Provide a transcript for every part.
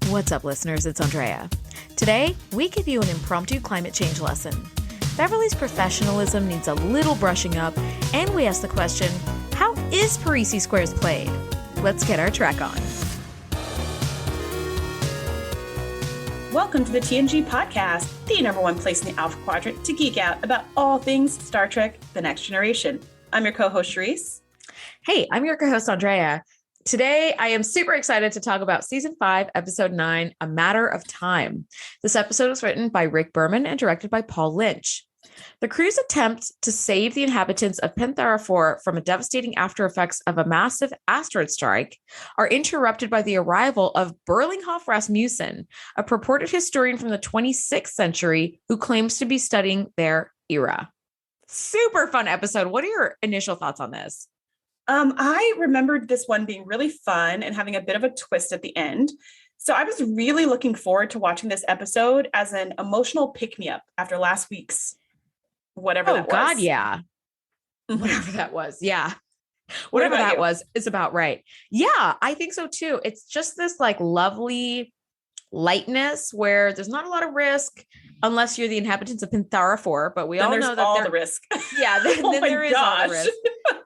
What's up, listeners? It's Andrea. Today, we give you an impromptu climate change lesson. Beverly's professionalism needs a little brushing up, and we ask the question, how is Pareesi Squares played? Let's get our track on. Welcome to the TNG Podcast, the number one place in the Alpha Quadrant to geek out about all things Star Trek: The Next Generation. I'm your co-host, Shereese. Hey, I'm your co-host, Andrea. Today, I am super excited to talk about Season 5, Episode 9, A Matter of Time. This episode was written by Rick Berman and directed by Paul Lynch. The crew's attempt to save the inhabitants of Panthera 4 from a devastating after effects of a massive asteroid strike are interrupted by the arrival of Berlinghoff Rasmussen, a purported historian from the 26th century who claims to be studying their era. Super fun episode. What are your initial thoughts on this? I remembered this one being really fun and having a bit of a twist at the end. So I was really looking forward to watching this episode as an emotional pick-me-up after last week's whatever that was. Oh, God, yeah. Whatever that was. Yeah. Whatever that was is about right. Yeah, I think so too. It's just this like lovely lightness where there's not a lot of risk unless you're the inhabitants of Panthera 4, but we all know that all the risk. Yeah, then there is all the risk.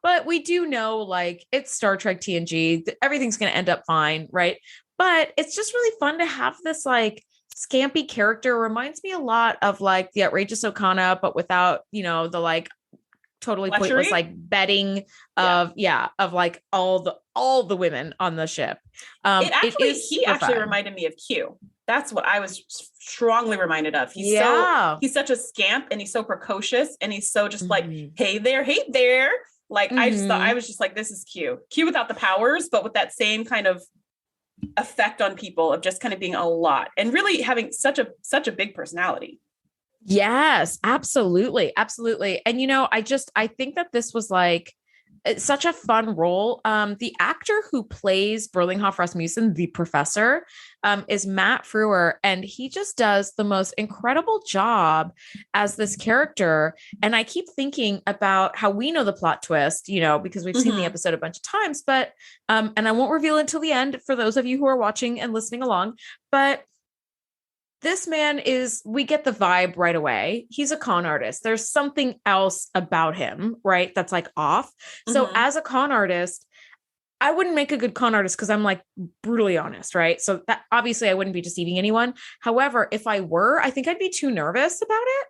But we do know, like, it's Star Trek TNG. Everything's going to end up fine, right? But it's just really fun to have this, like, scampy character. Reminds me a lot of, like, the Outrageous Okana, but without, you know, the, like, totally pointless, like, betting of, of, like, all the women on the ship. He actually reminded me of Q. That's what I was strongly reminded of. He's such a scamp, and he's so precocious, and he's so just like, hey there. Like, I was just like, this is Q without the powers, but with that same kind of effect on people of just kind of being a lot and really having such a big personality. Yes, absolutely. Absolutely. And, you know, I think that this was like, it's such a fun role. The actor who plays Berlinghoff Rasmussen, the professor, is Matt Frewer, and he just does the most incredible job as this character. And I keep thinking about how we know the plot twist, you know, because we've seen the episode a bunch of times, but, and I won't reveal it until the end for those of you who are watching and listening along, but this man we get the vibe right away. He's a con artist. There's something else about him, right? That's like off. So as a con artist, I wouldn't make a good con artist because I'm like brutally honest, right? So that obviously I wouldn't be deceiving anyone. However, if I were, I think I'd be too nervous about it.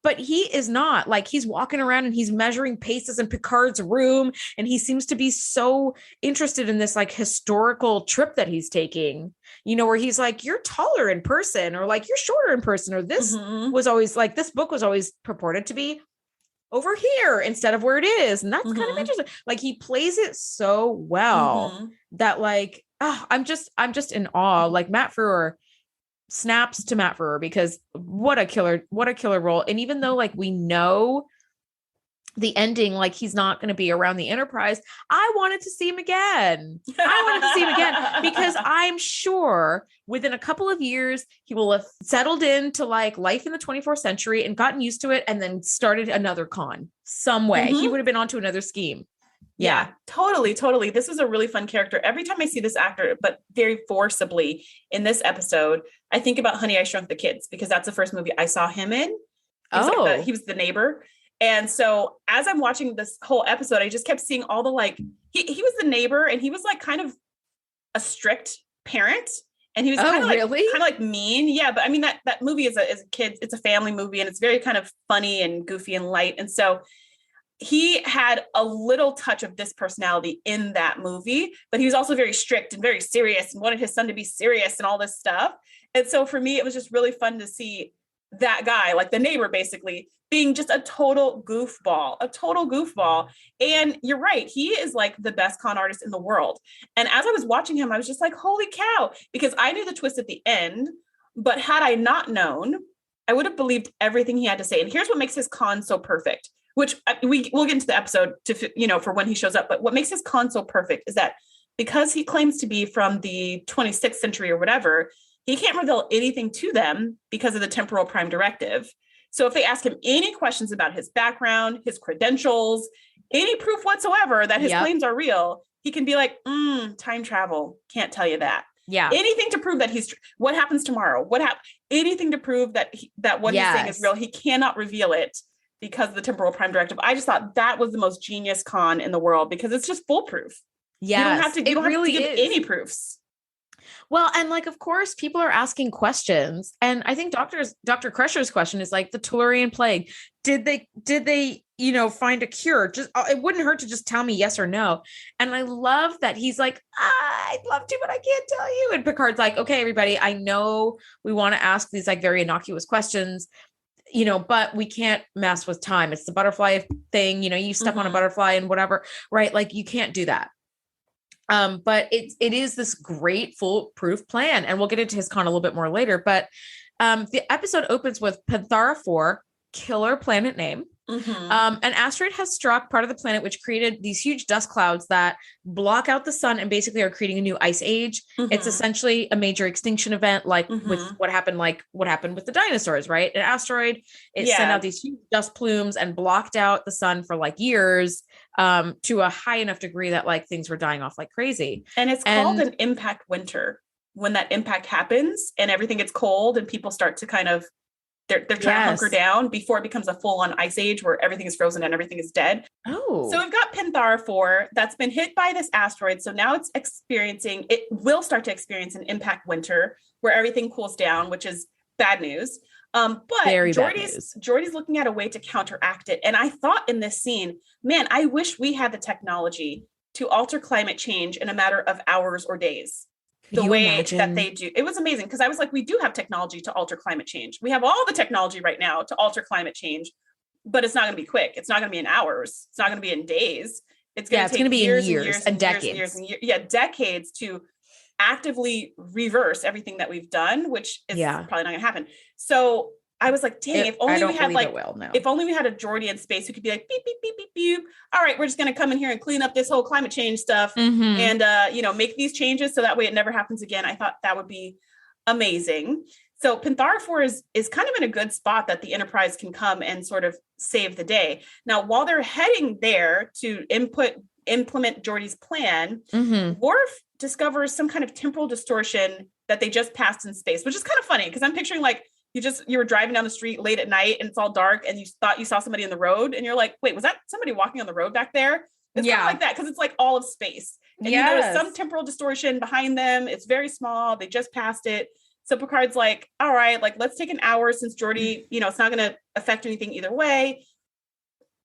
But he is not. Like, he's walking around and he's measuring paces in Picard's room. And he seems to be so interested in this like historical trip that he's taking, you know, where he's like, you're taller in person, or like, you're shorter in person, or this was always like, this book was always purported to be over here instead of where it is. And that's kind of interesting. Like, he plays it so well that like, I'm just in awe. Like, Matt Frewer, snaps to Matt Frewer, because what a killer role. And even though like we know the ending, like he's not going to be around the Enterprise, I wanted to see him again. Because I'm sure within a couple of years, he will have settled into like life in the 24th century and gotten used to it, and then started another con some way. He would have been onto another scheme. Yeah, totally. This is a really fun character. Every time I see this actor, but very forcibly in this episode, I think about Honey, I Shrunk the Kids, because that's the first movie I saw him in. He was the neighbor. And so as I'm watching this whole episode, I just kept seeing all the, like, he was the neighbor, and he was like kind of a strict parent. And he was kind of like mean. Yeah. But I mean, that movie is a kid, it's a family movie, and it's very kind of funny and goofy and light. And so he had a little touch of this personality in that movie, but he was also very strict and very serious and wanted his son to be serious and all this stuff. And so for me, it was just really fun to see that guy, like the neighbor, basically being just a total goofball. And you're right. He is like the best con artist in the world. And as I was watching him, I was just like, holy cow, because I knew the twist at the end, but had I not known, I would have believed everything he had to say. And here's what makes his con so perfect, which we'll get into the episode to, you know, for when he shows up. But what makes his con so perfect is that because he claims to be from the 26th century or whatever, he can't reveal anything to them because of the temporal prime directive. So if they ask him any questions about his background, his credentials, any proof whatsoever that his claims are real, he can be like, time travel, can't tell you that. Yeah. Anything to prove that what happens tomorrow? Anything to prove that that what he's saying is real. He cannot reveal it because of the temporal prime directive. I just thought that was the most genius con in the world because it's just foolproof. Yeah. You don't have to give any proofs. Well, and like, of course, people are asking questions. And I think Dr. Crusher's question is like the Tellurian plague. Did they, find a cure? Just, it wouldn't hurt to just tell me yes or no. And I love that he's like, I'd love to, but I can't tell you. And Picard's like, okay, everybody, I know we want to ask these like very innocuous questions, but we can't mess with time. It's the butterfly thing. You step on a butterfly and whatever, right? Like you can't do that. But it is this great foolproof plan. And we'll get into his con a little bit more later, but the episode opens with Panthara 4, killer planet name. An asteroid has struck part of the planet, which created these huge dust clouds that block out the sun and basically are creating a new ice age. It's essentially a major extinction event, like with what happened with the dinosaurs, right? An asteroid, it sent out these huge dust plumes and blocked out the sun for like years, to a high enough degree that like things were dying off like crazy. And it's called an impact winter when that impact happens and everything gets cold and people start to kind of they're trying to hunker down before it becomes a full-on ice age where everything is frozen and everything is dead. Oh. So we've got Panthara 4 that's been hit by this asteroid. So now it will start to experience an impact winter where everything cools down, which is bad news. But Geordi's looking at a way to counteract it. And I thought in this scene, man, I wish we had the technology to alter climate change in a matter of hours or days. The way that they do. It was amazing because I was like, we do have technology to alter climate change. We have all the technology right now to alter climate change, but it's not going to be quick. It's not going to be in hours. It's not going to be in days. It's going to take years and decades. Decades to actively reverse everything that we've done, which is probably not going to happen. So I was like, dang, if only we had a Geordi in space who could be like, beep, beep, beep, beep, beep. All right, we're just going to come in here and clean up this whole climate change stuff and, make these changes so that way it never happens again. I thought that would be amazing. So Panthara 4 is kind of in a good spot that the Enterprise can come and sort of save the day. Now, while they're heading there to implement Geordi's plan, Worf discovers some kind of temporal distortion that they just passed in space, which is kind of funny because I'm picturing like, you were driving down the street late at night and it's all dark and you thought you saw somebody in the road and you're like, wait, was that somebody walking on the road back there? It's kind of like that because it's like all of space. And you notice some temporal distortion behind them. It's very small. They just passed it. So Picard's like, all right, like let's take an hour since Geordi, it's not going to affect anything either way.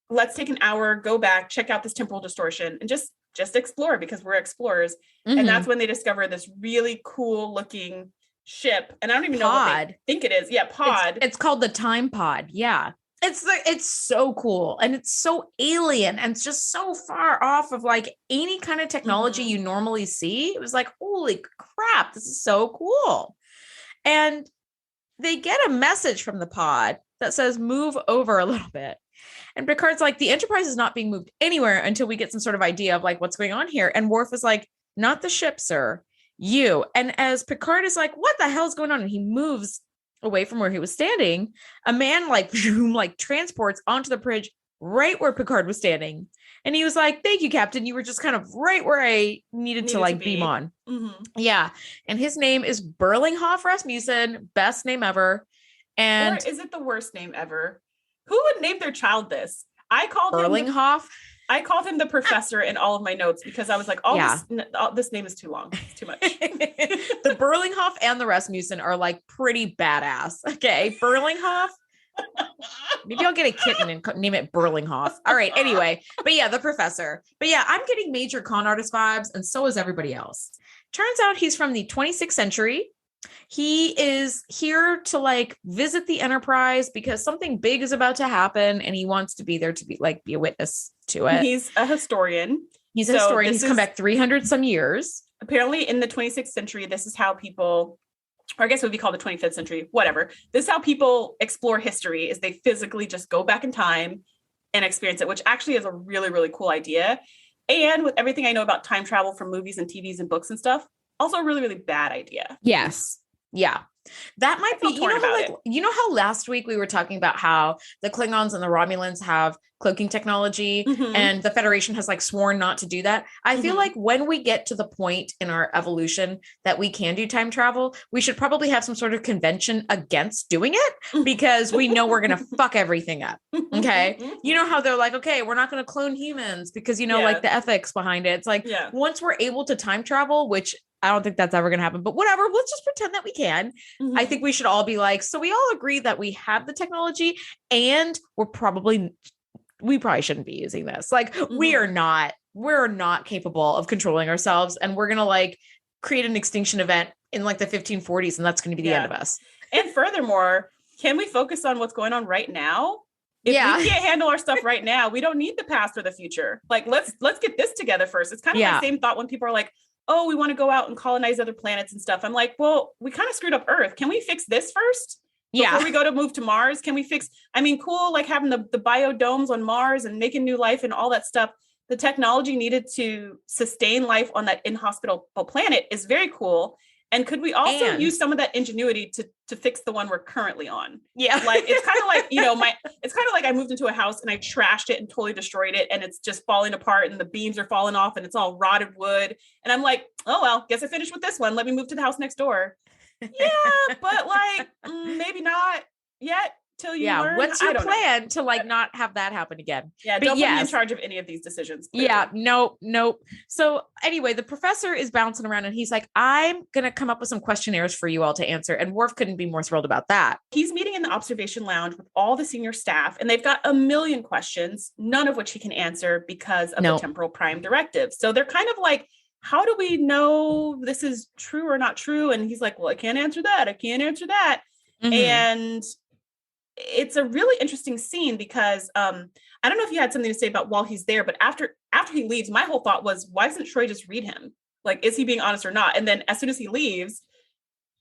Let's take an hour, go back, check out this temporal distortion and just explore because we're explorers. And that's when they discover this really cool looking ship, and I don't even know what they think it is. Pod. It's called the Time Pod. Yeah. It's so cool and it's so alien and it's just so far off of like any kind of technology you normally see. It was like, holy crap, this is so cool. And they get a message from the pod that says move over a little bit. And Picard's like, the Enterprise is not being moved anywhere until we get some sort of idea of like what's going on here. And Worf is like, not the ship, sir. You. And as Picard is like, what the hell's going on? And he moves away from where he was standing. A man like transports onto the bridge right where Picard was standing. And he was like, thank you, Captain. You were just kind of right where I needed to like beam on. Yeah. And his name is Berlinghoff Rasmussen. Best name ever. And or is it the worst name ever? Who would name their child this? I called Berlinghoff. I called him the professor in all of my notes because I was like, this name is too long. It's too much. The Berlinghoff and the Rasmussen are like pretty badass. Okay. Berlinghoff. Maybe I'll get a kitten and name it Berlinghoff. All right. Anyway, but yeah, the professor. But yeah, I'm getting major con artist vibes and so is everybody else. Turns out he's from the 26th century. He is here to like visit the Enterprise because something big is about to happen and he wants to be there to be a witness to it. He's a historian. He's come back 300 some years. Apparently in the 26th century, this is how people, or I guess it would be called the 25th century, whatever. This is how people explore history is they physically just go back in time and experience it, which actually is a really, really cool idea. And with everything I know about time travel from movies and TVs and books and stuff, also a really, really bad idea. Yes. Yeah. That might be, you know how last week we were talking about how the Klingons and the Romulans have cloaking technology, Mhm. and the Federation has like sworn not to do that. I feel Mhm. like when we get to the point in our evolution that we can do time travel, we should probably have some sort of convention against doing it because we know we're going to fuck everything up. Okay. You know how they're like, okay, we're not going to clone humans because, you know, Yeah. like the ethics behind it. It's like, Yeah. once we're able to time travel, which I don't think that's ever going to happen, but whatever, let's just pretend that we can. Mhm. I think we should all be like, so we all agree that we have the technology and we probably shouldn't be using this. Like we're not capable of controlling ourselves. And we're going to like create an extinction event in like the 1540s. And that's going to be the end of us. And furthermore, can we focus on what's going on right now? If we can't handle our stuff right now, we don't need the past or the future. Like, let's get this together first. It's kind of my same thought when people are like, oh, we want to go out and colonize other planets and stuff. I'm like, well, we kind of screwed up Earth. Can we fix this first? Before we go to move to Mars? Can we fix, I mean, cool, like having the biodomes on Mars and making new life and all that stuff. The technology needed to sustain life on that inhospitable planet is very cool. And could we also use some of that ingenuity to fix the one we're currently on? Yeah. Like, it's kind of like, you know, it's kind of like I moved into a house and I trashed it and totally destroyed it. And it's just falling apart and the beams are falling off and it's all rotted wood. And I'm like, oh, well, guess I finished with this one. Let me move to the house next door. Yeah, but like, maybe not yet till you learn. What's your plan to like not have that happen again? Yeah, don't put me in charge of any of these decisions. Clearly. Yeah, nope. So anyway, the professor is bouncing around and he's like, I'm going to come up with some questionnaires for you all to answer. And Worf couldn't be more thrilled about that. He's meeting in the observation lounge with all the senior staff and they've got a million questions, none of which he can answer because of the temporal prime directive. So they're kind of like, how do we know this is true or not true? And he's like, well, I can't answer that. I can't answer that. Mm-hmm. And it's a really interesting scene because I don't know if you had something to say about while he's there, but after he leaves, my whole thought was, why doesn't Troy just read him? Like, is he being honest or not? And then as soon as he leaves,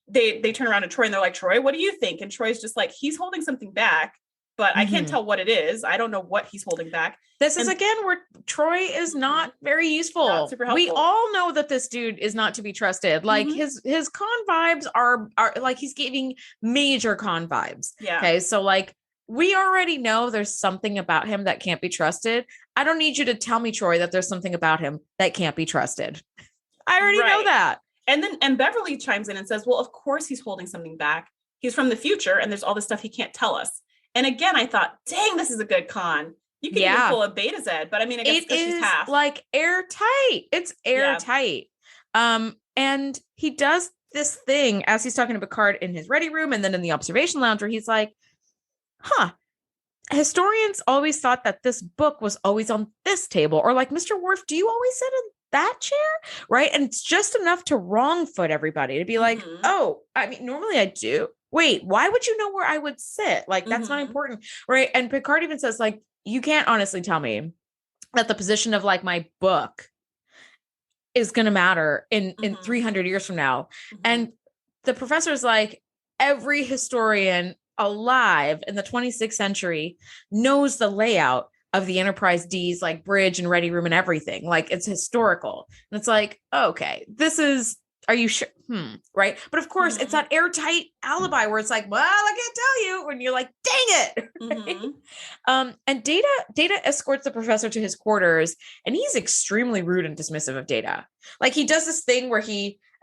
they turn around to Troy and they're like, Troy, what do you think? And Troy's just like, he's holding something back, but I can't tell what it is. I don't know what he's holding back. This is again where Troy is not very useful. Not super helpful. We all know that this dude is not to be trusted. Like his con vibes are like he's giving major con vibes. Yeah. Okay. So like we already know there's something about him that can't be trusted. I don't need you to tell me, Troy, that there's something about him that can't be trusted. I already know that. And Beverly chimes in and says, well, of course he's holding something back. He's from the future and there's all this stuff he can't tell us. And again, I thought, dang, this is a good con. You can even pull a Beta Z, but I mean, I guess because she's half. Like airtight. It's airtight. And he does this thing as he's talking to Picard in his ready room and then in the observation lounge where he's like, historians always thought that this book was always on this table. Or like, Mr. Worf, do you always sit in that chair? Right. And it's just enough to wrong foot everybody to be like, oh, I mean, normally I do. Wait, why would you know where I would sit? Like, that's not important. Right. And Picard even says, like, you can't honestly tell me that the position of like my book is going to matter in 300 years from now. And the professor's like, every historian alive in the 26th century knows the layout of the Enterprise D's like bridge and ready room and everything. Like it's historical. And it's like, okay, this is, are you sure? Right. But of course it's that airtight alibi where it's like, well, I can't tell you. When you're like, dang it. Right? And Data escorts the professor to his quarters and he's extremely rude and dismissive of Data. Like he does this thing where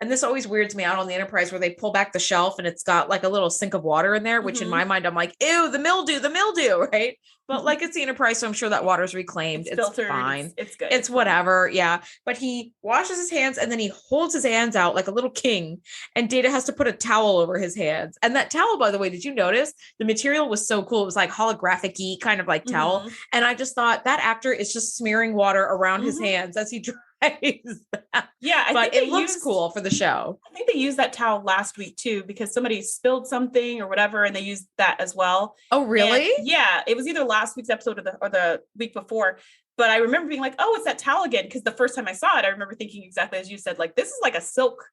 and this always weirds me out on the Enterprise where they pull back the shelf and it's got like a little sink of water in there, which in my mind, I'm like, ew, the mildew, right? But like it's the Enterprise, so I'm sure that water's reclaimed. It's filtered. Fine. It's good. It's whatever. Yeah. But he washes his hands and then he holds his hands out like a little king and Data has to put a towel over his hands. And that towel, by the way, did you notice the material was so cool? It was like holographic-y kind of like towel. And I just thought that actor is just smearing water around his hands as he that. Yeah, but it looks cool for the show. I think they used that towel last week too because somebody spilled something or whatever, and they used that as well. Oh, really? And yeah, it was either last week's episode or the week before. But I remember being like, "Oh, it's that towel again." Because the first time I saw it, I remember thinking exactly as you said, like this is like a silk,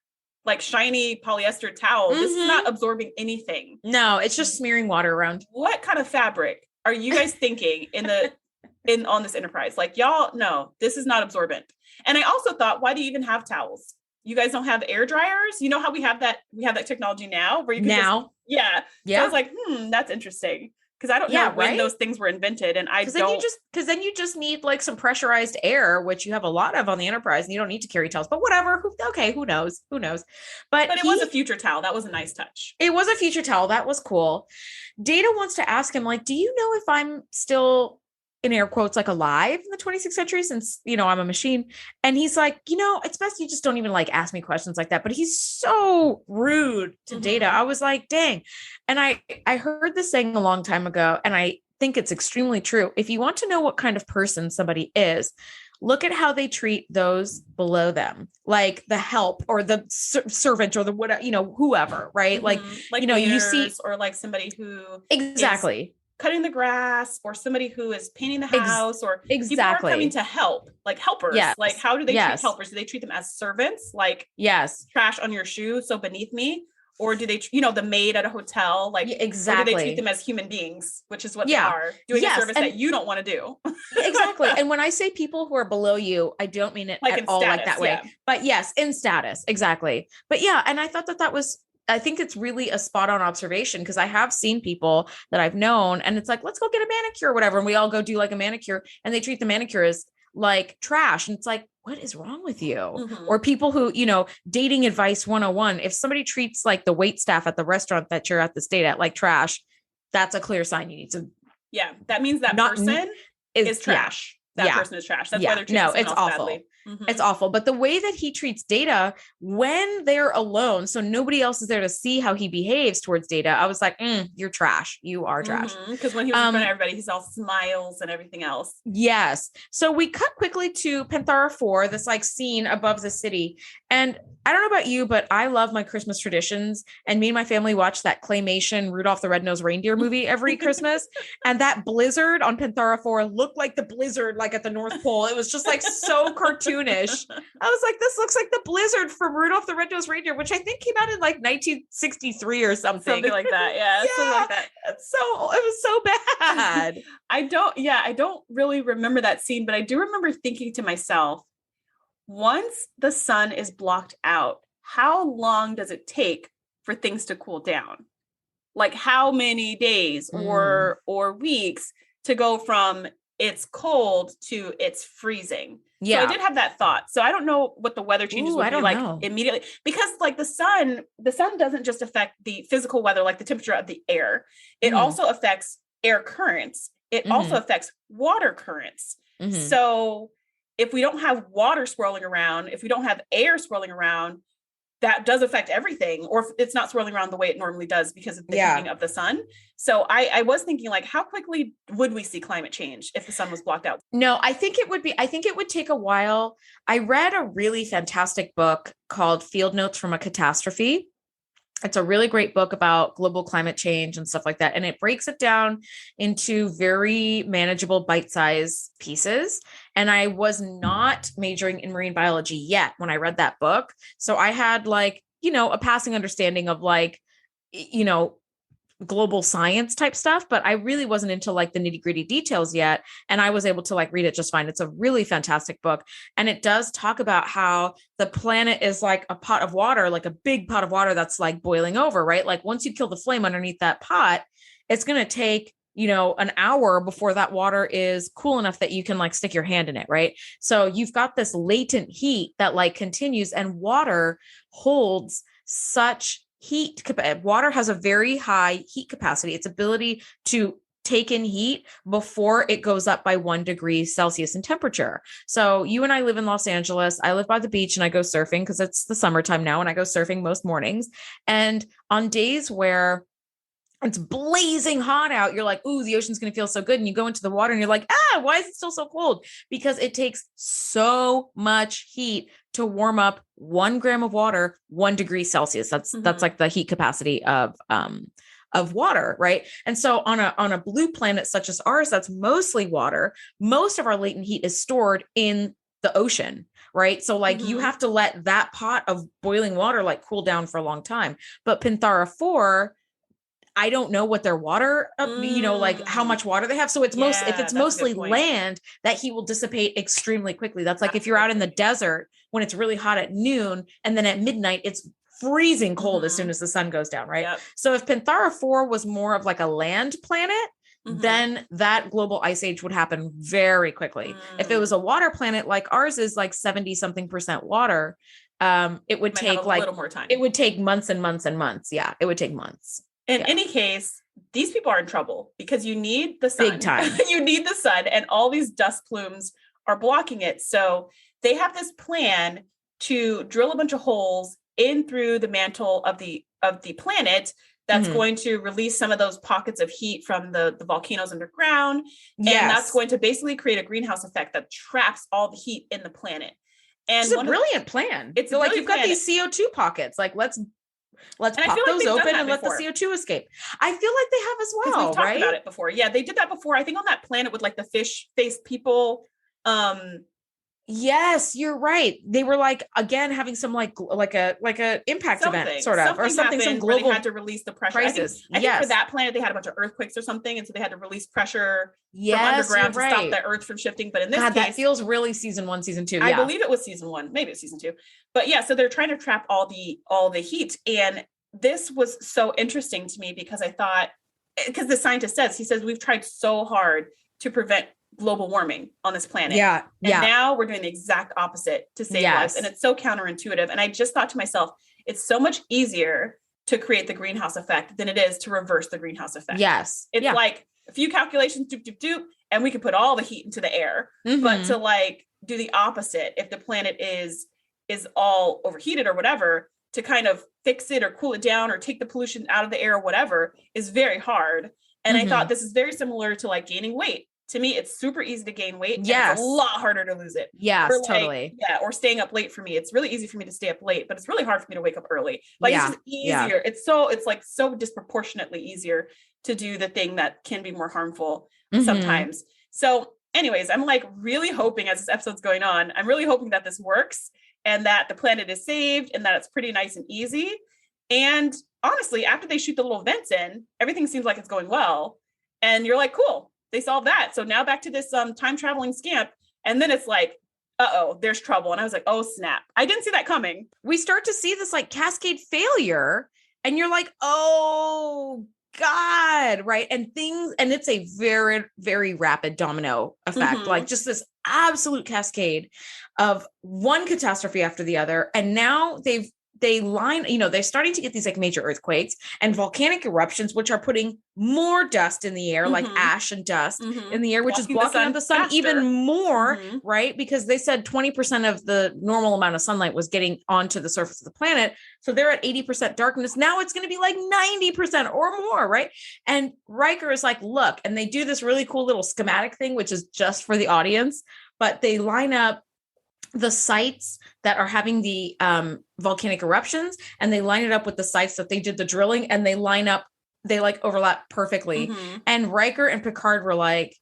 like shiny polyester towel. This is not absorbing anything. No, it's just smearing water around. What kind of fabric are you guys thinking on this Enterprise? Like, y'all, no, this is not absorbent. And I also thought, why do you even have towels? You guys don't have air dryers? You know how we have that technology now where you can So I was like, that's interesting. Because I don't know when those things were invented. And I don't. Because then you just need like some pressurized air, which you have a lot of on the Enterprise, and you don't need to carry towels, but whatever. Okay, who knows? Who knows? But it was a future towel. That was a nice touch. It was a future towel. That was cool. Data wants to ask him, like, do you know if I'm still, in air quotes, like alive in the 26th century, since, you know, I'm a machine? And he's like, you know, it's best you just don't even like ask me questions like that. But he's so rude to Data. I was like, dang. And I heard this saying a long time ago, and I think it's extremely true. If you want to know what kind of person somebody is, look at how they treat those below them, like the help or the servant or the whatever, you know, whoever, right? Like you know, you see, or like somebody who exactly cutting the grass, or somebody who is painting the house, or people are coming to help, like helpers. Yes. Like, how do they treat helpers? Do they treat them as servants? Like, trash on your shoe, so beneath me? Or do they, you know, the maid at a hotel, like, exactly. Or do they treat them as human beings, which is what they are, doing a service that you don't want to do? Exactly. And when I say people who are below you, I don't mean it like at all status, like that way. But yes, in status. Exactly. But yeah, and I thought that was, I think it's really a spot on observation, because I have seen people that I've known, and it's like, let's go get a manicure or whatever. And we all go do like a manicure, and they treat the manicure as like trash. And it's like, what is wrong with you? Or people who, you know, dating advice 101. If somebody treats like the wait staff at the restaurant that you're at the stay at like trash, that's a clear sign you need to. Yeah. That means that person is trash. That person is trash. That's why they're treating someone else awful. Badly. It's awful. But the way that he treats Data when they're alone, so nobody else is there to see how he behaves towards Data, I was like, you're trash. You are trash. Because when he was in front of everybody, he's all smiles and everything else. Yes. So we cut quickly to Panthara 4, this like scene above the city. And I don't know about you, but I love my Christmas traditions. And me and my family watch that claymation Rudolph the Red-Nosed Reindeer movie every Christmas. And that blizzard on Panthara 4 looked like the blizzard like at the North Pole. It was just like so cartoonish. I was like, this looks like the blizzard from Rudolph the Red-Nosed Reindeer, which I think came out in like 1963 or something. Something like that. Yeah. Something like that. So it was so bad. I don't really remember that scene, but I do remember thinking to myself, once the sun is blocked out, how long does it take for things to cool down? Like, how many days or weeks to go from it's cold to it's freezing? Yeah. So I did have that thought. So I don't know what the weather changes would be like immediately, because like the sun doesn't just affect the physical weather, like the temperature of the air. It also affects air currents. It also affects water currents. So if we don't have water swirling around, if we don't have air swirling around, that does affect everything, or if it's not swirling around the way it normally does because of the heating of the sun. So I was thinking, like, how quickly would we see climate change if the sun was blocked out? No, I think it would take a while. I read a really fantastic book called Field Notes from a Catastrophe. It's a really great book about global climate change and stuff like that. And it breaks it down into very manageable bite-sized pieces. And I was not majoring in marine biology yet when I read that book. So I had like, you know, a passing understanding of like, you know, global science type stuff, but I really wasn't into like the nitty gritty details yet. And I was able to like read it just fine. It's a really fantastic book. And it does talk about how the planet is like a pot of water, like a big pot of water that's like boiling over, right? Like once you kill the flame underneath that pot, it's going to take, you know, an hour before that water is cool enough that you can like stick your hand in it, right? So you've got this latent heat that like continues, and water holds such heat. Water has a very high heat capacity. Its ability to take in heat before it goes up by 1 degree Celsius in temperature. So you and I live in Los Angeles. I live by the beach and I go surfing because it's the summertime now, and I go surfing most mornings. And on days where it's blazing hot out, you're like, ooh, the ocean's going to feel so good. And you go into the water and you're like, why is it still so cold? Because it takes so much heat to warm up 1 gram of water, 1 degree Celsius. That's like the heat capacity of water. Right. And so on a blue planet such as ours, that's mostly water. Most of our latent heat is stored in the ocean. Right. So like you have to let that pot of boiling water like cool down for a long time. But Panthara 4, I don't know what their water, you know, like how much water they have. So it's if it's mostly land, that heat will dissipate extremely quickly. That's like if you're out in the desert when it's really hot at noon, and then at midnight, it's freezing cold as soon as the sun goes down. Right. Yep. So if Panthara 4 was more of like a land planet, then that global ice age would happen very quickly. If it was a water planet like ours is like 70 something % water, it would take like a little more time. It would take months and months and months. Yeah, it would take months. In any case, these people are in trouble because you need the sun. Big time. You need the sun, and all these dust plumes are blocking it. So they have this plan to drill a bunch of holes in through the mantle of the planet that's going to release some of those pockets of heat from the volcanoes underground. And that's going to basically create a greenhouse effect that traps all the heat in the planet. And it's a brilliant plan. It's so like you've got these CO2 pockets. Like let's pop those open and let the CO2 escape. I feel like they have as well. We've talked about it before. Yeah, they did that before. I think on that planet with like the fish-faced people. Yes, you're right. They were like, again, having some like a impact event sort of, or something, some global. They had to release the pressure. Crisis. I think for that planet, they had a bunch of earthquakes or something. And so they had to release pressure from underground to stop the earth from shifting. But in this case, that feels really season 1, season 2. I believe it was season 1, maybe it's season 2. But yeah, so they're trying to trap all the heat. And this was so interesting to me because I thought, because the scientist says, we've tried so hard to prevent global warming on this planet. And now we're doing the exact opposite to save lives. And it's so counterintuitive. And I just thought to myself, it's so much easier to create the greenhouse effect than it is to reverse the greenhouse effect. Yes. It's like a few calculations, and we can put all the heat into the air. But to like do the opposite, if the planet is all overheated or whatever, to kind of fix it or cool it down or take the pollution out of the air or whatever is very hard. And I thought this is very similar to like gaining weight. To me, it's super easy to gain weight. Yes. It's a lot harder to lose it. Yes, totally. Yeah. Or staying up late for me. It's really easy for me to stay up late, but it's really hard for me to wake up early. Like it's just easier. It's like so disproportionately easier to do the thing that can be more harmful sometimes. So anyways, I'm like really hoping as this episode's going on, I'm really hoping that this works and that the planet is saved and that it's pretty nice and easy. And honestly, after they shoot the little vents in, everything seems like it's going well. And you're like, cool. They solved that. So now back to this time traveling scamp. And then it's like, there's trouble. And I was like, oh, snap. I didn't see that coming. We start to see this like cascade failure. And you're like, oh, God. Right. And it's a very, very rapid domino effect. Like just this absolute cascade of one catastrophe after the other. And now they're starting to get these like major earthquakes and volcanic eruptions, which are putting more dust in the air, like ash and dust in the air, which is blocking out the sun faster. Even more, right? Because they said 20% of the normal amount of sunlight was getting onto the surface of the planet. So they're at 80% darkness. Now it's going to be like 90% or more, right? And Riker is like, look, and they do this really cool little schematic thing, which is just for the audience, but they line up the sites that are having the volcanic eruptions and they line it up with the sites that they did the drilling and they like overlap perfectly. And Riker and Picard were like,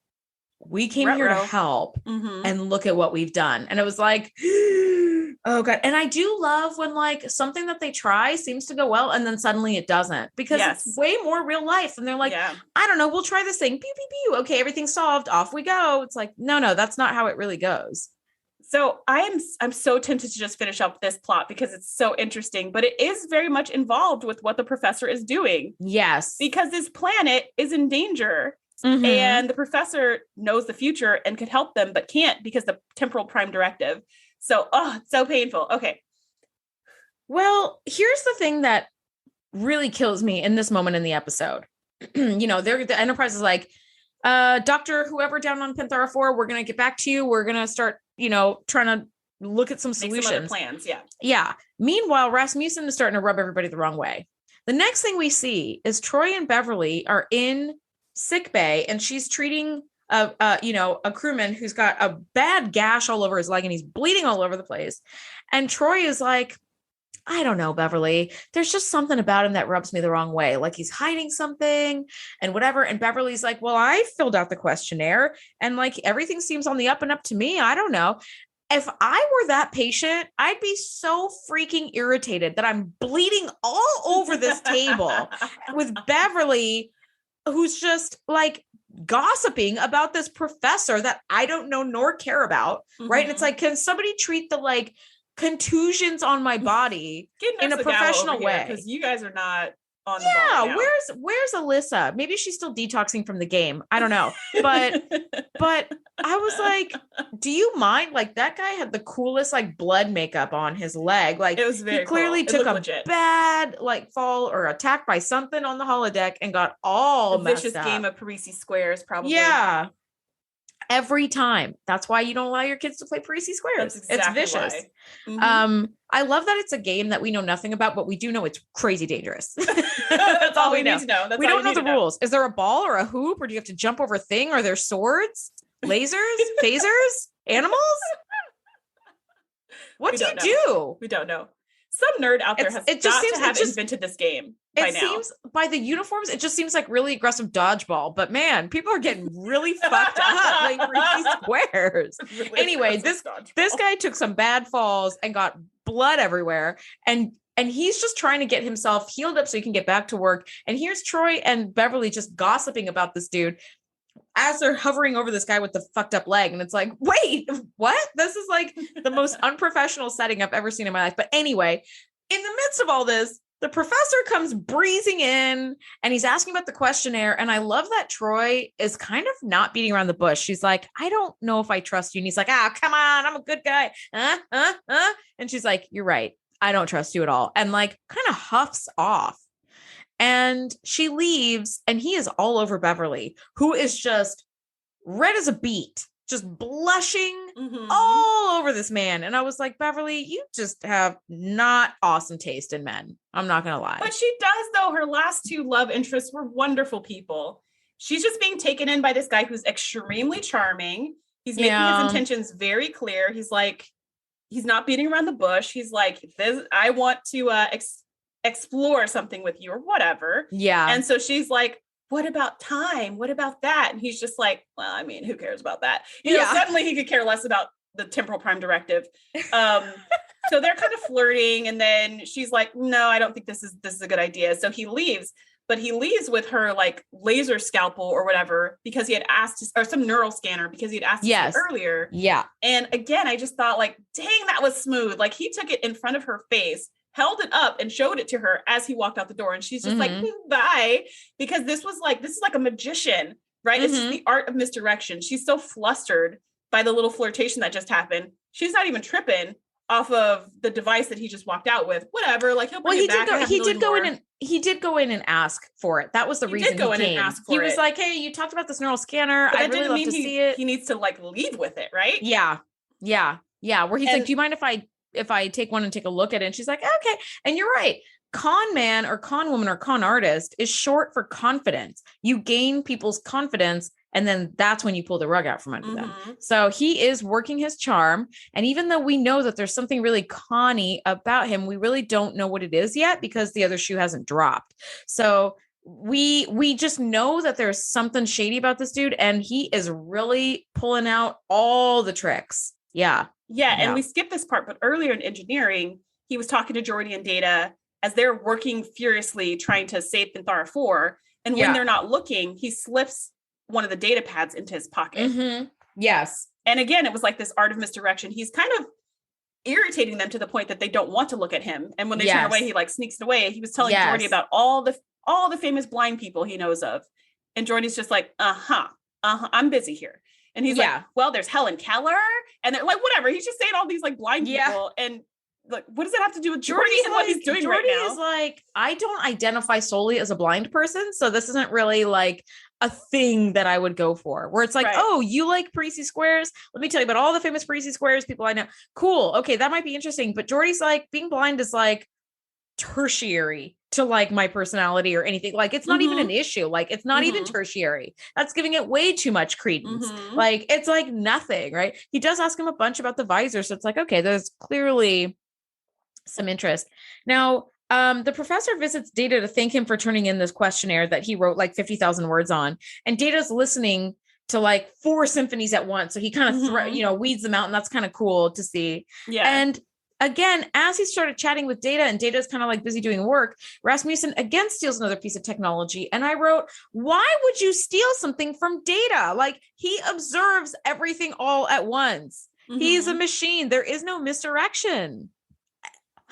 we came here to help and look at what we've done. And it was like, oh God. And I do love when like something that they try seems to go well and then suddenly it doesn't because it's way more real life. And they're like, I don't know, we'll try this thing. Pew, pew, pew. Okay, everything's solved. Off we go. It's like, no, that's not how it really goes. So I'm so tempted to just finish up this plot because it's so interesting, but it is very much involved with what the professor is doing. Yes. Because this planet is in danger and the professor knows the future and could help them, but can't because the temporal prime directive. So, it's so painful. Okay. Well, here's the thing that really kills me in this moment in the episode. The Enterprise is like, Dr. whoever down on Panthera 4, we're going to get back to you. We're going to start, trying to look at some solutions. Some other plans. Yeah. Yeah. Meanwhile, Rasmussen is starting to rub everybody the wrong way. The next thing we see is Troy and Beverly are in sick bay and she's treating a crewman who's got a bad gash all over his leg and he's bleeding all over the place. And Troy is like, I don't know, Beverly, there's just something about him that rubs me the wrong way. Like he's hiding something and whatever. And Beverly's like, well, I filled out the questionnaire and like everything seems on the up and up to me. I don't know. If I were that patient, I'd be so freaking irritated that I'm bleeding all over this table with Beverly, who's just like gossiping about this professor that I don't know nor care about. Right. And it's like, can somebody treat the like contusions on my body in a professional way? Because you guys are not on the ball right now. Where's Alyssa? Maybe she's still detoxing from the game. I don't know. But I was like, do you mind? Like, that guy had the coolest like blood makeup on his leg. Like, it was very he clearly cool. took a bad like fall or attacked by something on the holodeck and got all messed up. Vicious game of Pareesi Squares, probably. Yeah. Every time. That's why you don't allow your kids to play Pareesi Squares. Exactly it's vicious. Mm-hmm. I love that it's a game that we know nothing about, but we do know it's crazy dangerous. That's all we need to know. We don't know the rules. Is there a ball or a hoop, or do you have to jump over a thing? Are there swords, lasers, phasers, animals? What do you do? We don't know. Some nerd out there has invented this game. It seems by the uniforms, it just seems like really aggressive dodgeball. But man, people are getting really fucked up like Pareesi Squares. Really anyway, this guy took some bad falls and got blood everywhere. And he's just trying to get himself healed up so he can get back to work. And here's Troy and Beverly just gossiping about this dude as they're hovering over this guy with the fucked up leg. And it's like, wait, what? This is like the most unprofessional setting I've ever seen in my life. But anyway, in the midst of all this, the professor comes breezing in and he's asking about the questionnaire. And I love that Troy is kind of not beating around the bush. She's like, I don't know if I trust you. And he's like, come on, I'm a good guy. And she's like, you're right. I don't trust you at all. And like kind of huffs off. And she leaves and he is all over Beverly, who is just red as a beet, just blushing all over this man. And I was like, Beverly, you just have not awesome taste in men. I'm not going to lie. But she does, though. Her last two love interests were wonderful people. She's just being taken in by this guy who's extremely charming. He's making his intentions very clear. He's like, he's not beating around the bush. He's like, I want to explore something with you or whatever. Yeah. And so she's like, what about time? What about that? And he's just like, well, I mean, who cares about that? You know, suddenly he could care less about the temporal prime directive. So they're kind of flirting. And then she's like, no, I don't think this is a good idea. So he leaves, but he leaves with her like laser scalpel or whatever, because he had asked, or some neural scanner, because he had asked earlier. Yeah. And again, I just thought like, dang, that was smooth. Like he took it in front of her face, held it up and showed it to her as he walked out the door. And she's just like, bye. Because this is like a magician, right? It's just the art of misdirection. She's so flustered by the little flirtation that just happened. She's not even tripping off of the device that he just walked out with. Whatever. Like he'll bring it back. He did go in and ask for it. That was the reason he came. He was like, hey, you talked about this neural scanner. I'd really love to see it. He needs to like leave with it, right? Yeah. Where he's like, do you mind if I take one and take a look at it? And she's like, okay. And you're right. Con man or con woman or con artist is short for confidence. You gain people's confidence, and then that's when you pull the rug out from under them. So he is working his charm. And even though we know that there's something really conny about him, we really don't know what it is yet because the other shoe hasn't dropped. So we just know that there's something shady about this dude, and he is really pulling out all the tricks. Yeah. And we skipped this part, but earlier in engineering, he was talking to Geordi and Data as they're working furiously trying to save Panthara 4. And when they're not looking, he slips one of the data pads into his pocket. Yes. And again, it was like this art of misdirection. He's kind of irritating them to the point that they don't want to look at him. And when they turn away, he like sneaks it away. He was telling Geordi about all the famous blind people he knows of. And Geordi's just like, I'm busy here. And he's like, well, there's Helen Keller. And they're like, whatever. He's just saying all these like blind people. And like, what does that have to do with Geordi and what he's doing right now? Geordi is like, I don't identify solely as a blind person. So this isn't really like a thing that I would go for, where it's like, oh, you like Pareesi Squares? Let me tell you about all the famous Pareesi Squares people I know. Cool. Okay. That might be interesting. But Geordi's like, being blind is like tertiary to like my personality or anything. Like it's not even an issue. Like it's not even tertiary. That's giving it way too much credence. Like it's like nothing, right? He does ask him a bunch about the visor. So it's like, okay, there's clearly some interest. Now, the professor visits Data to thank him for turning in this questionnaire that he wrote like 50,000 words on. And Data's listening to like 4 symphonies at once. So he kind of, weeds them out. And that's kind of cool to see. Yeah. And again, as he started chatting with Data and Data's kind of like busy doing work, Rasmussen again steals another piece of technology. And I wrote, why would you steal something from Data? Like he observes everything all at once. He's a machine. There is no misdirection.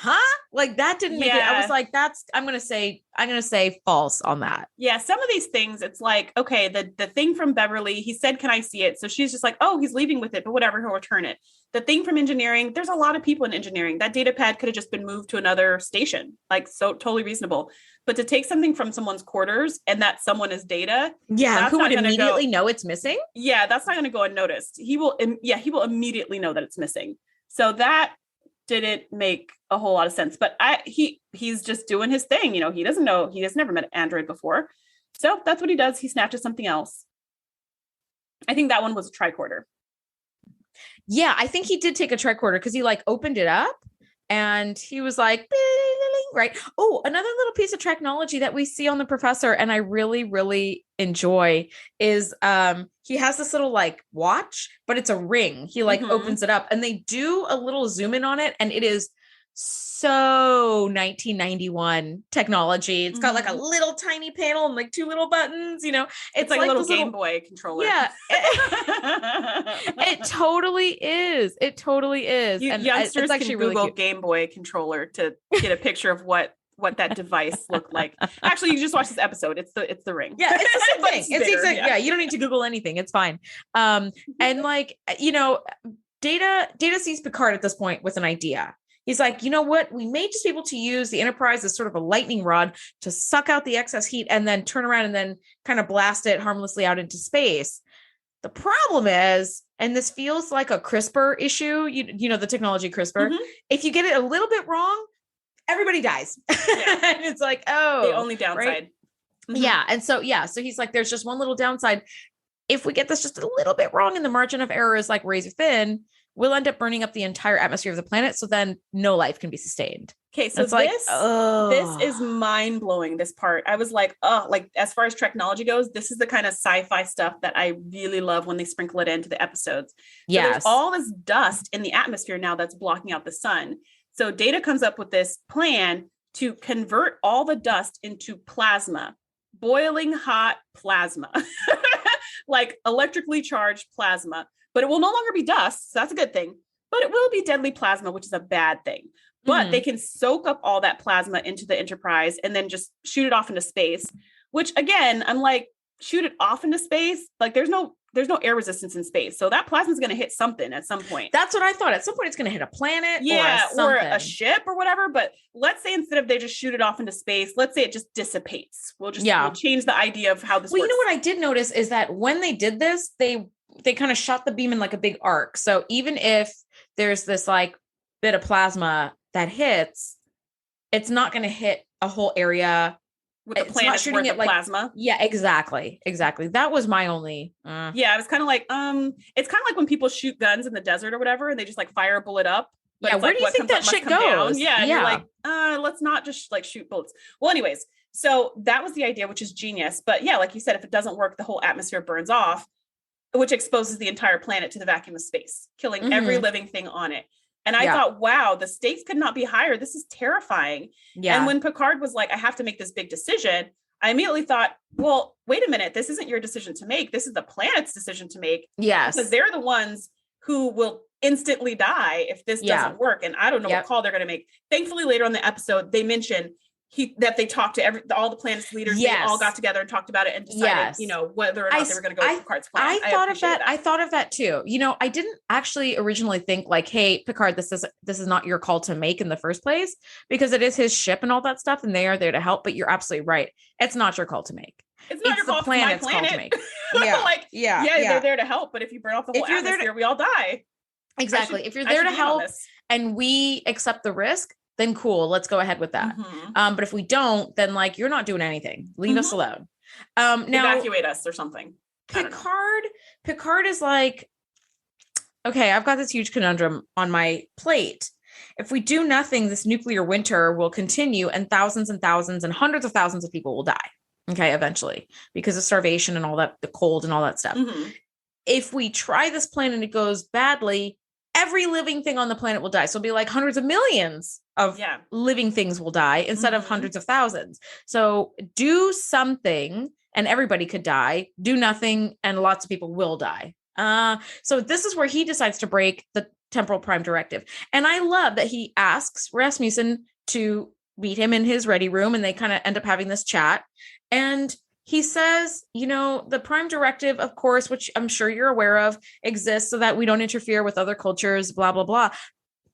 huh? Like that didn't make it. I was like, I'm going to say false on that. Yeah. Some of these things, it's like, okay, the thing from Beverly, he said, can I see it? So she's just like, oh, he's leaving with it, but whatever, he'll return it. The thing from engineering, there's a lot of people in engineering. That data pad could have just been moved to another station. Like, so totally reasonable. But to take something from someone's quarters and that someone is data. Yeah. Who would immediately know it's missing? Yeah. That's not going to go unnoticed. He will immediately know that it's missing. So that didn't make a whole lot of sense, but he's just doing his thing. He doesn't know, he has never met an android before. So that's what he does. He snatches something else. I think that one was a tricorder. Yeah. I think he did take a tricorder because he like opened it up and he was like, right. Oh, another little piece of technology that we see on the professor and I really, really enjoy is he has this little like watch, but it's a ring. He like opens it up and they do a little zoom in on it and it is so 1991 technology. It's got like a little tiny panel and like two little buttons, it's like a little Game Boy controller. Yeah. It totally is. It totally is. And youngsters it's actually can Google really Game Boy controller to get a picture of what that device looked like. Actually, you just watch this episode. It's the ring. Yeah, it's the same thing. It's bigger, yeah, you don't need to Google anything. It's fine. And like, Data sees Picard at this point with an idea. He's like, you know what? We may just be able to use the Enterprise as sort of a lightning rod to suck out the excess heat and then turn around and then kind of blast it harmlessly out into space. The problem is, and this feels like a CRISPR issue, the technology CRISPR, if you get it a little bit wrong, everybody dies. Yeah. And it's like, oh, the only downside. Right? Yeah. And so he's like, there's just one little downside. If we get this just a little bit wrong and the margin of error is like razor thin, we'll end up burning up the entire atmosphere of the planet. So then no life can be sustained. Okay. So this is mind blowing. This part, I was like, oh, like as far as technology goes, this is the kind of sci-fi stuff that I really love when they sprinkle it into the episodes. So there's all this dust in the atmosphere now that's blocking out the sun. So Data comes up with this plan to convert all the dust into plasma, boiling hot plasma, like electrically charged plasma. But it will no longer be dust. So that's a good thing. But it will be deadly plasma, which is a bad thing. But they can soak up all that plasma into the Enterprise and then just shoot it off into space, which again, I'm like, shoot it off into space. Like there's no air resistance in space. So that plasma is going to hit something at some point. That's what I thought. At some point it's going to hit a planet or a ship or whatever. But let's say instead of they just shoot it off into space, let's say it just dissipates. We'll change the idea of how this works. You know what I did notice is that when they did this, they kind of shot the beam in like a big arc. So even if there's this like bit of plasma that hits, it's not going to hit a whole area with the planet's worth of plasma. Yeah, exactly. That was my only. Yeah, I was kind of like, it's kind of like when people shoot guns in the desert or whatever, and they just like fire a bullet up. But yeah, where do you think that shit goes? Yeah, and you're like, let's not just like shoot bullets. Well, anyways, so that was the idea, which is genius. But yeah, like you said, if it doesn't work, the whole atmosphere burns off, which exposes the entire planet to the vacuum of space, killing every living thing on it. And I thought, wow, the stakes could not be higher. This is terrifying. Yeah. And when Picard was like, I have to make this big decision, I immediately thought, well, wait a minute. This isn't your decision to make. This is the planet's decision to make. Yes. Because they're the ones who will instantly die if this doesn't work. And I don't know what call they're going to make. Thankfully, later on in the episode, they mentioned that they talked to all the planet's leaders. They all got together and talked about it and decided, whether or not they were going to go with Picard's plan. I thought of that too. I didn't actually originally think like, hey, Picard, this is not your call to make in the first place, because it is his ship and all that stuff, and they are there to help. But you're absolutely right. It's not your call to make. It's not your call, planet's call to make. They're there to help. But if you burn off the whole atmosphere, we all die. Exactly. If you're there to help and we accept the risk, then cool, let's go ahead with that. But if we don't, then like, you're not doing anything. Leave us alone. Now evacuate us or something. Picard is like, okay, I've got this huge conundrum on my plate. If we do nothing, this nuclear winter will continue and thousands and hundreds of thousands of people will die. Okay, eventually, because of starvation and all that, the cold and all that stuff. If we try this plan and it goes badly, every living thing on the planet will die. So it'll be like hundreds of millions of living things will die instead of hundreds of thousands. So do something and everybody could die. Do nothing and lots of people will die. So this is where he decides to break the temporal prime directive. And I love that he asks Rasmussen to meet him in his ready room, and they kind of end up having this chat. And he says, the prime directive, of course, which I'm sure you're aware of, exists so that we don't interfere with other cultures, blah, blah, blah.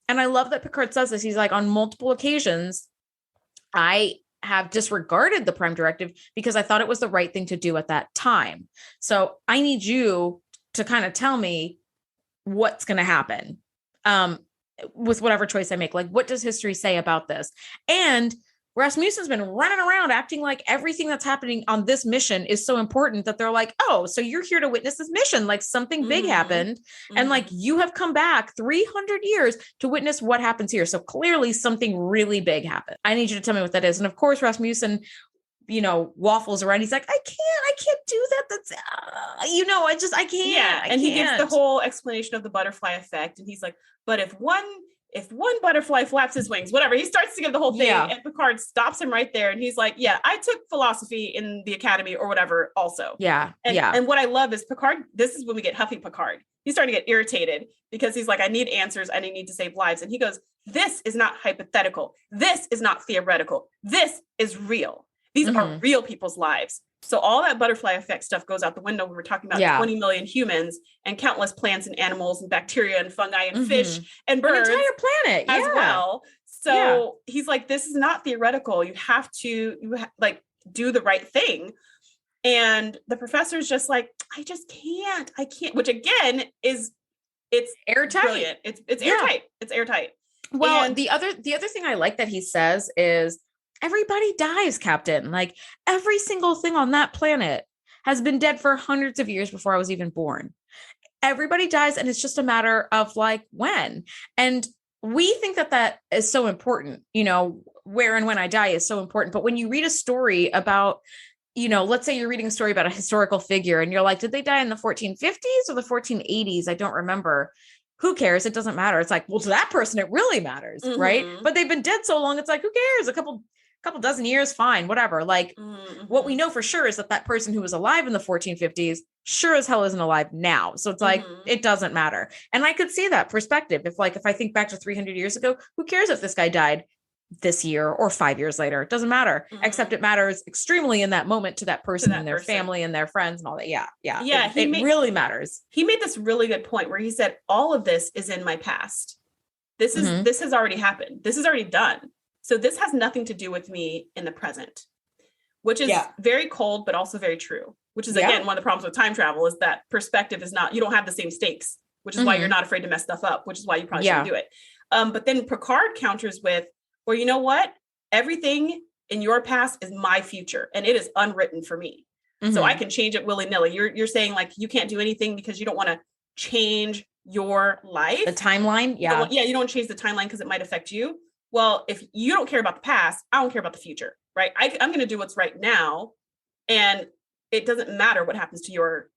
And I love that Picard says this. He's like, on multiple occasions, I have disregarded the prime directive because I thought it was the right thing to do at that time. So I need you to kind of tell me what's going to happen with whatever choice I make. Like, what does history say about this? And Rasmussen's been running around acting like everything that's happening on this mission is so important that they're like, oh, so you're here to witness this mission. Like something big happened. And like, you have come back 300 years to witness what happens here. So clearly something really big happened. I need you to tell me what that is. And of course, Rasmussen, waffles around. He's like, I can't do that. That's, I can't. Yeah. And he gives the whole explanation of the butterfly effect. And he's like, but if one butterfly flaps his wings, whatever, he starts to give the whole thing. Yeah. And Picard stops him right there. And he's like, yeah, I took philosophy in the academy or whatever also. Yeah. And what I love is Picard, this is when we get Huffy Picard. He's starting to get irritated because he's like, I need answers. I need to save lives. And he goes, this is not hypothetical. This is not theoretical. This is real. These are real people's lives. So all that butterfly effect stuff goes out the window. We're talking about 20 million humans and countless plants and animals and bacteria and fungi and fish and birds. An entire planet as well. So he's like, this is not theoretical. You have to do the right thing. And the professor's just like, I can't, which again it's airtight. Brilliant. It's airtight. It's airtight. Well, and the other thing I like that he says is, everybody dies, Captain. Like every single thing on that planet has been dead for hundreds of years before I was even born. Everybody dies. And it's just a matter of like when. And we think that is so important, where and when I die is so important. But when you read a story about, let's say you're reading a story about a historical figure and you're like, did they die in the 1450s or the 1480s? I don't remember. Who cares? It doesn't matter. It's like, well, to that person, it really matters. Right. But they've been dead so long. It's like, who cares? A couple dozen years, fine, whatever. Like what we know for sure is that person who was alive in the 1450s sure as hell isn't alive now. So it's like, it doesn't matter. And I could see that perspective. If I think back to 300 years ago, who cares if this guy died this year or 5 years later? It doesn't matter, except it matters extremely in that moment to that person and their family and their friends and all that. Yeah. It really matters. He made this really good point where he said, all of this is in my past. This has already happened. This is already done. So this has nothing to do with me in the present, which is very cold, but also very true, which is, again, one of the problems with time travel is that perspective is not, you don't have the same stakes, which is why you're not afraid to mess stuff up, which is why you probably shouldn't do it. But then Picard counters with, well, you know what? Everything in your past is my future and it is unwritten for me. So I can change it willy-nilly. You're saying like, you can't do anything because you don't want to change your life. The timeline. Yeah. You don't want to change the timeline because it might affect you. Well, if you don't care about the past, I don't care about the future, right? I'm going to do what's right now. And it doesn't matter what happens to your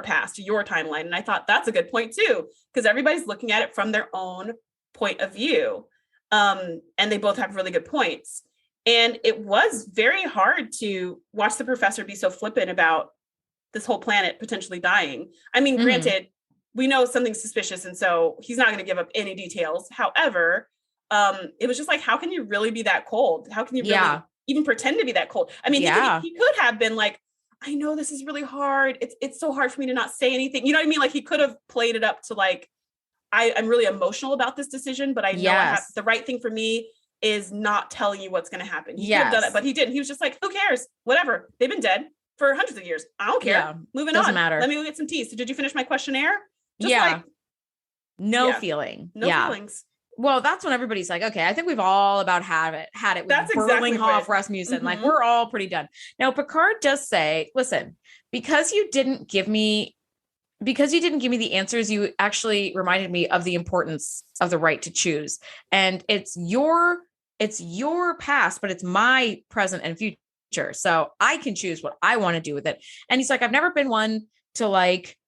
past, to your timeline. And I thought that's a good point too, because everybody's looking at it from their own point of view. And they both have really good points. And it was very hard to watch the professor be so flippant about this whole planet potentially dying. I mean, granted, we know something's suspicious. And so he's not going to give up any details. However, it was just like, how can you really be that cold? How can you really even pretend to be that cold? I mean, he could have been like, I know this is really hard. It's so hard for me to not say anything. You know what I mean? Like he could have played it up to like, I'm really emotional about this decision, but I know the right thing for me is not telling you what's going to happen. He could have done it, but he didn't. He was just like, who cares? Whatever. They've been dead for hundreds of years. I don't care. Yeah, Moving doesn't on. Matter. Let me go get some tea. So did you finish my questionnaire? No feeling. No feelings. Well, that's when everybody's like, okay, I think we've all about had it with Berlinghoff, Rasmussen. Like we're all pretty done. Now, Picard does say, listen, because you didn't give me the answers, you actually reminded me of the importance of the right to choose. And it's your past, but it's my present and future. So I can choose what I want to do with it. And he's like, I've never been one to like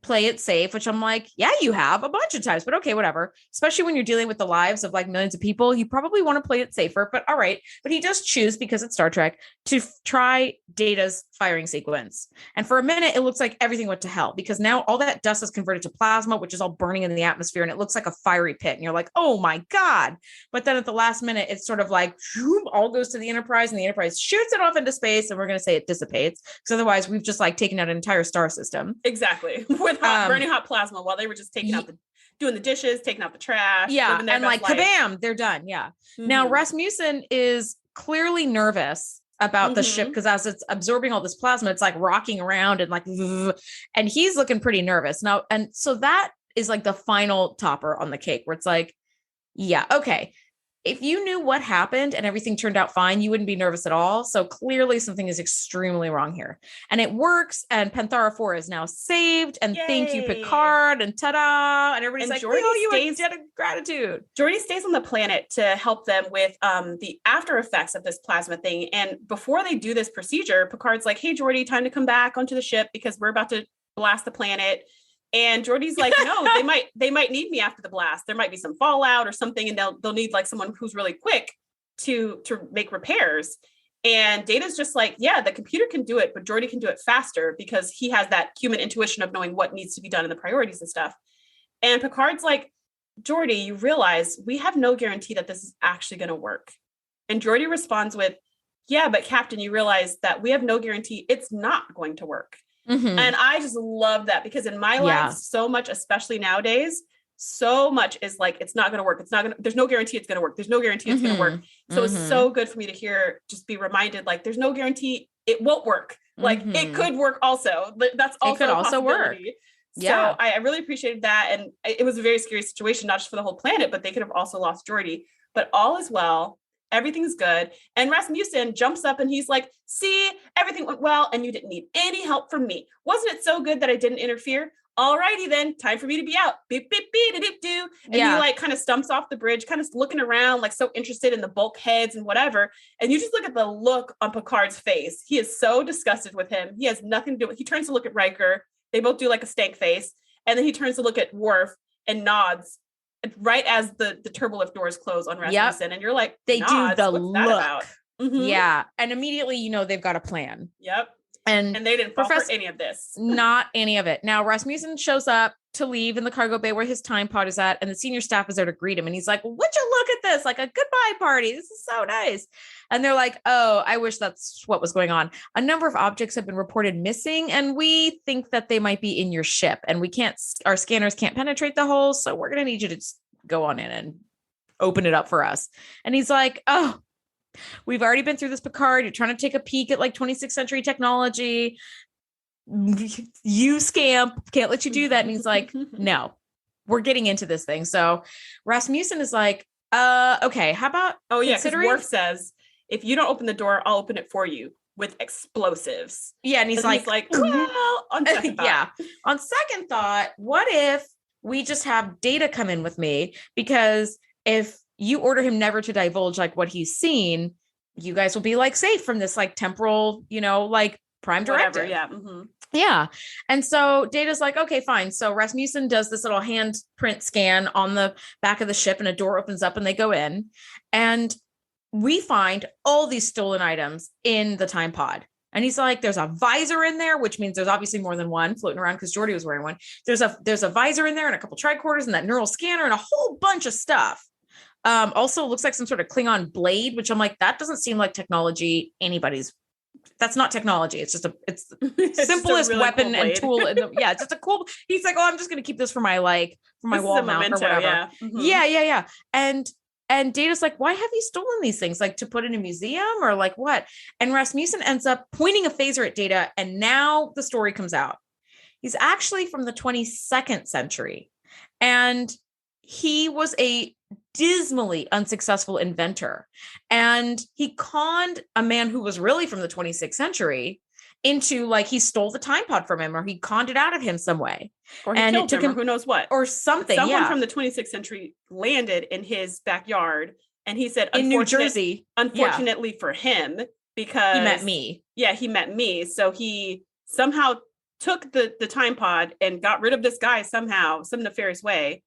play it safe, which I'm like, yeah, you have a bunch of times, but okay, whatever. Especially when you're dealing with the lives of like millions of people, you probably want to play it safer, but all right. But he does choose, because it's Star Trek, to try Data's firing sequence. And for a minute, it looks like everything went to hell, because now all that dust is converted to plasma, which is all burning in the atmosphere. And it looks like a fiery pit. And you're like, oh my God. But then at the last minute, it's sort of like, whoop, all goes to the Enterprise, and the Enterprise shoots it off into space. And we're going to say it dissipates, because otherwise we've just like taken out an entire star system. Exactly. With burning hot plasma while they were just taking out doing the dishes, taking out the trash. Yeah. And like, kabam, they're done. Yeah. Mm-hmm. Now Rasmussen is clearly nervous about the ship, because as it's absorbing all this plasma, it's like rocking around and like, and he's looking pretty nervous now. And so that is like the final topper on the cake, where it's like, yeah, okay. If you knew what happened and everything turned out fine, you wouldn't be nervous at all. So clearly something is extremely wrong here. And it works. And Panthara 4 is now saved. And thank you, Picard. And ta-da. And everybody's like, we owe you a debt of gratitude. Geordi stays on the planet to help them with the after effects of this plasma thing. And before they do this procedure, Picard's like, hey, Geordi, time to come back onto the ship, because we're about to blast the planet. And Geordi's like, no, they might need me after the blast. There might be some fallout or something, and they'll need like someone who's really quick to make repairs. And Data's just like, yeah, the computer can do it, but Geordi can do it faster, because he has that human intuition of knowing what needs to be done and the priorities and stuff. And Picard's like, Geordi, you realize we have no guarantee that this is actually going to work. And Geordi responds with, yeah, but Captain, you realize that we have no guarantee it's not going to work. Mm-hmm. And I just love that, because in my life, so much, especially nowadays, so much is like, it's not going to work. It's not going to, there's no guarantee it's going to work. There's no guarantee it's going to work. So it's so good for me to hear, just be reminded, like, there's no guarantee it won't work. Like it could work also. That's also, it could also work. Yeah. So I really appreciated that. And it was a very scary situation, not just for the whole planet, but they could have also lost Geordi, but all is well. Everything's good. And Rasmussen jumps up and he's like, see, everything went well and you didn't need any help from me. Wasn't it so good that I didn't interfere? All righty then, time for me to be out. Beep, beep, beep, beep, doo. And he like kind of stumps off the bridge, kind of looking around, like so interested in the bulkheads and whatever. And you just look at the look on Picard's face. He is so disgusted with him. He has nothing to do with it. He turns to look at Riker. They both do like a stank face. And then he turns to look at Worf and nods right as the turbolift doors close on Rasmussen. And you're like, they do the what's look. That about? Yeah. And immediately, you know, they've got a plan. Yep. And they didn't fall for any of this. Not any of it. Now, Rasmussen shows up to leave in the cargo bay where his time pod is at, and the senior staff is there to greet him. And he's like, would you look at this? Like a goodbye party. This is so nice. And they're like, oh, I wish that's what was going on. A number of objects have been reported missing, and we think that they might be in your ship. And our scanners can't penetrate the holes. So we're going to need you to just go on in and open it up for us. And he's like, oh, we've already been through this, Picard. You're trying to take a peek at like 26th century technology. You scamp, can't let you do that. And he's like, no, we're getting into this thing. So Rasmussen is like, okay, how about, oh yeah, because Worf says, if you don't open the door, I'll open it for you with explosives. Yeah. And he's like, well, on second thought. Yeah. On second thought, what if we just have Data come in with me? Because if you order him never to divulge like what he's seen, you guys will be like safe from this like temporal, you know, like prime directive. Whatever, yeah. Mm-hmm. Yeah. And so Data's like, okay, fine. So Rasmussen does this little handprint scan on the back of the ship, and a door opens up and they go in, and we find all these stolen items in the time pod. And he's like, there's a visor in there, which means there's obviously more than one floating around, because Geordi was wearing one. There's a visor in there and a couple tricorders and that neural scanner and a whole bunch of stuff. Also looks like some sort of Klingon blade, which I'm like, that doesn't seem like technology that's not technology. It's just it's the simplest really weapon cool and tool. It's just a cool, he's like, oh, I'm just going to keep this for my wall mount or whatever. Yeah. Mm-hmm. Yeah. And Data's like, why have you stolen these things? Like to put in a museum or like what? And Rasmussen ends up pointing a phaser at Data. And now the story comes out. He's actually from the 22nd century. And he was a dismally unsuccessful inventor. And he conned a man who was really from the 26th century into like, he stole the time pod from him, or he conned it out of him some way. Or he killed him, or who knows what. Or something. Someone from the 26th century landed in his backyard, and he said, in New Jersey, unfortunately for him, because he met me. Yeah, he met me. So he somehow took the time pod and got rid of this guy somehow, some nefarious way.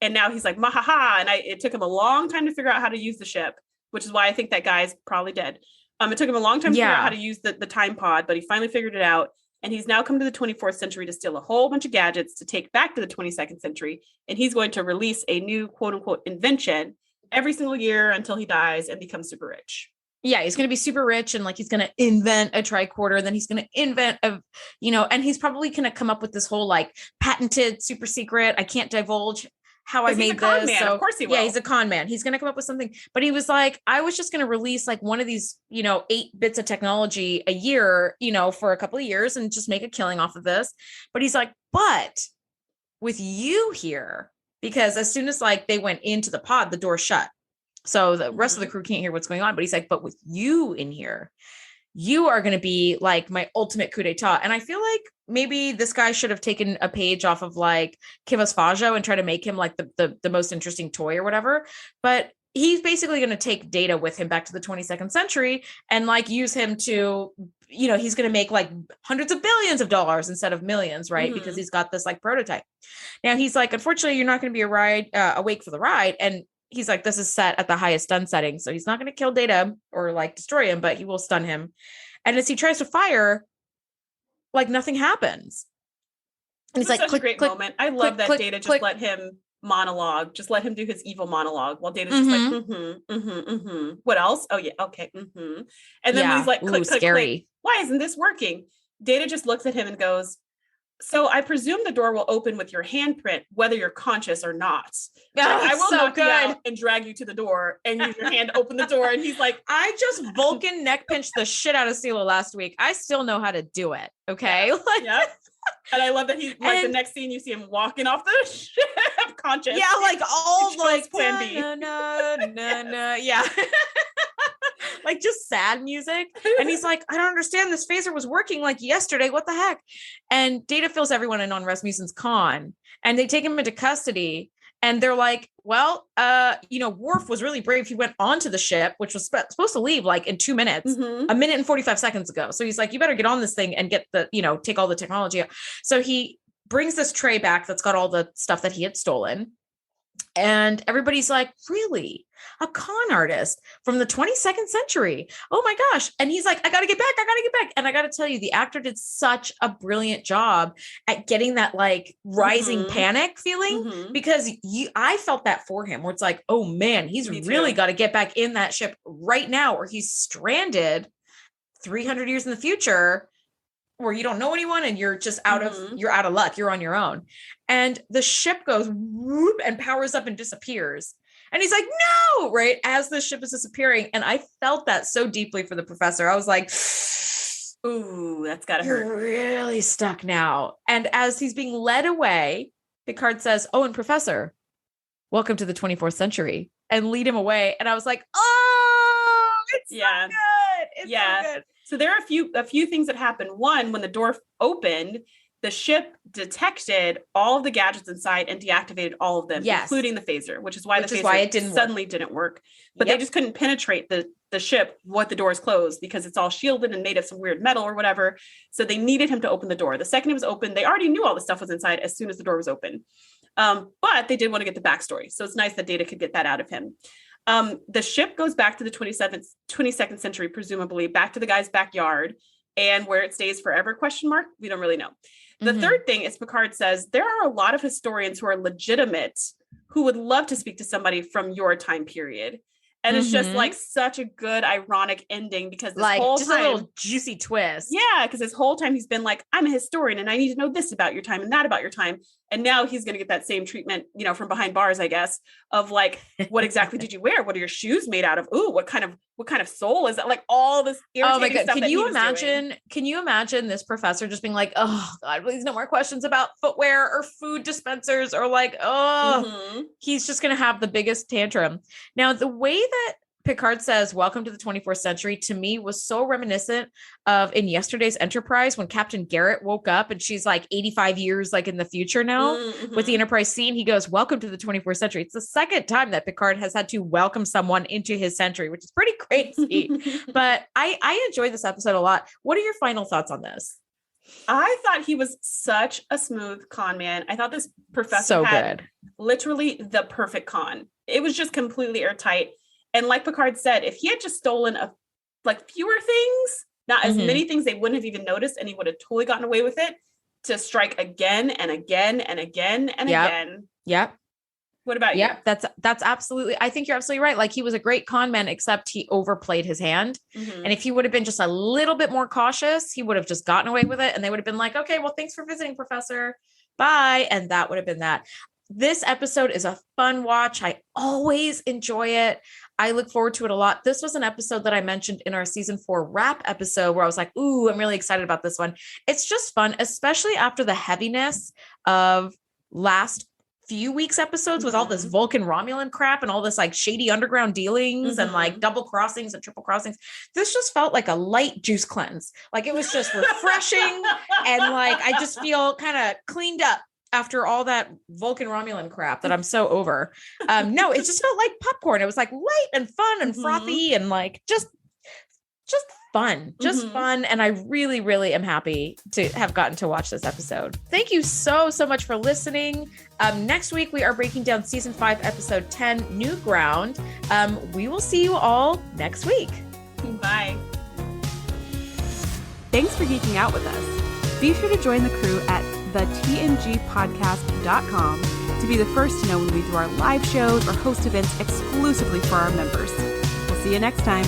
And now he's like, mahaha. And it took him a long time to figure out how to use the ship, which is why I think that guy's probably dead. It took him a long time to figure out how to use the time pod, but he finally figured it out. And he's now come to the 24th century to steal a whole bunch of gadgets to take back to the 22nd century. And he's going to release a new quote unquote invention every single year until he dies and becomes super rich. Yeah, he's going to be super rich and like he's going to invent a tricorder. Then he's going to invent and he's probably going to come up with this whole like patented super secret. I can't divulge how I made this. Man. So of course he will. Yeah, he's a con man. He's going to come up with something. But he was like, I was just going to release like one of these, 8 bits of technology a year, for a couple of years and just make a killing off of this. But he's like, but with you here, because as soon as like they went into the pod, the door shut. So the rest of the crew can't hear what's going on. But he's like, but with you in here, you are going to be like my ultimate coup d'etat. And I feel like maybe this guy should have taken a page off of like Kivas Fajo and try to make him like the most interesting toy or whatever. But he's basically going to take Data with him back to the 22nd century and like use him to, he's going to make like hundreds of billions of dollars instead of millions, right? Mm-hmm. Because he's got this like prototype. Now he's like, unfortunately, you're not going to be awake for the ride. And he's like, this is set at the highest stun setting. So he's not going to kill Data or like destroy him, but he will stun him. And as he tries to fire, like nothing happens. And he's like, such a great moment. I love that Data just let him monologue, just let him do his evil monologue while Data's just like, what else? Oh yeah. Okay. And then when he's like, click, scary. Why isn't this working? Data just looks at him and goes, so I presume the door will open with your handprint, whether you're conscious or not. I will knock you out and drag you to the door and use your hand to open the door. And he's like, I just Vulcan neck pinched the shit out of Sela last week. I still know how to do it. Okay. Yeah. And I love that he's like the next scene you see him walking off the ship conscious. Yeah. Like all like plan B. Yeah. Like just sad music. And he's like, I don't understand. This phaser was working like yesterday. What the heck? And Data fills everyone in on Rasmussen's con and they take him into custody. And they're like, well, Worf was really brave. He went onto the ship, which was supposed to leave like in 2 minutes, a minute and 45 seconds ago. So he's like, you better get on this thing and get take all the technology out. So he brings this tray back that's got all the stuff that he had stolen. And everybody's like, really? A con artist from the 22nd century. Oh my gosh. And he's like, I got to get back. And I got to tell you, the actor did such a brilliant job at getting that like rising panic feeling because I felt that for him where it's like, oh man, he's really got to get back in that ship right now or he's stranded 300 years in the future where you don't know anyone and you're just out of luck. You're on your own. And the ship goes whoop and powers up and disappears. And he's like, no, right? As the ship is disappearing. And I felt that so deeply for the professor. I was like, ooh, that's gotta hurt. You're really stuck now. And as he's being led away, Picard says, oh, and Professor, welcome to the 24th century and lead him away. And I was like, oh, it's so good. It's so good. So there are a few things that happened. One, when the door opened, the ship detected all of the gadgets inside and deactivated all of them, including the phaser, which is why the phaser didn't work. But they just couldn't penetrate the ship with the doors closed because it's all shielded and made of some weird metal or whatever. So they needed him to open the door. The second it was open, they already knew all the stuff was inside as soon as the door was open. But they did want to get the backstory. So it's nice that Data could get that out of him. The ship goes back to the 22nd century, presumably back to the guy's backyard and where it stays forever, ? We don't really know. The third thing is Picard says, there are a lot of historians who are legitimate who would love to speak to somebody from your time period. And it's just like such a good ironic ending because this like whole just time, a little juicy twist. Yeah, because this whole time he's been like, I'm a historian and I need to know this about your time and that about your time. And now he's going to get that same treatment, from behind bars, I guess, of like, what exactly did you wear? What are your shoes made out of? Ooh, what kind of soul is that? Like all this irritating stuff. Can you imagine this professor just being like, oh God, please no more questions about footwear or food dispensers or like, he's just going to have the biggest tantrum. Now, the way that Picard says, welcome to the 24th century, to me was so reminiscent of in yesterday's Enterprise when Captain Garrett woke up and she's like 85 years like in the future now with the Enterprise scene. He goes, welcome to the 24th century. It's the second time that Picard has had to welcome someone into his century, which is pretty crazy. But I enjoyed this episode a lot. What are your final thoughts on this? I thought he was such a smooth con man. I thought this professor had literally the perfect con. It was just completely airtight. And like Picard said, if he had just stolen fewer things, not as many things, they wouldn't have even noticed, and he would have totally gotten away with it to strike again and again and again and again. Yep. What about you? Yeah, that's absolutely. I think you're absolutely right. Like, he was a great con man, except he overplayed his hand. And if he would have been just a little bit more cautious, he would have just gotten away with it. And they would have been like, okay, well, thanks for visiting, Professor. Bye. And that would have been that. This episode is a fun watch. I always enjoy it. I look forward to it a lot. This was an episode that I mentioned in our season 4 wrap episode where I was like, ooh, I'm really excited about this one. It's just fun, especially after the heaviness of last few weeks episodes with all this Vulcan Romulan crap and all this like shady underground dealings and like double crossings and triple crossings. This just felt like a light juice cleanse. Like, it was just refreshing. And like, I just feel kind of cleaned up after all that Vulcan Romulan crap that I'm so over. No, it just felt like popcorn. It was like light and fun and frothy and like just fun, fun. And I really, really am happy to have gotten to watch this episode. Thank you so much for listening. Next week, we are breaking down season 5, episode 10, New Ground. We will see you all next week. Bye. Thanks for geeking out with us. Be sure to join the crew at thetngpodcast.com to be the first to know when we do our live shows or host events exclusively for our members. We'll see you next time.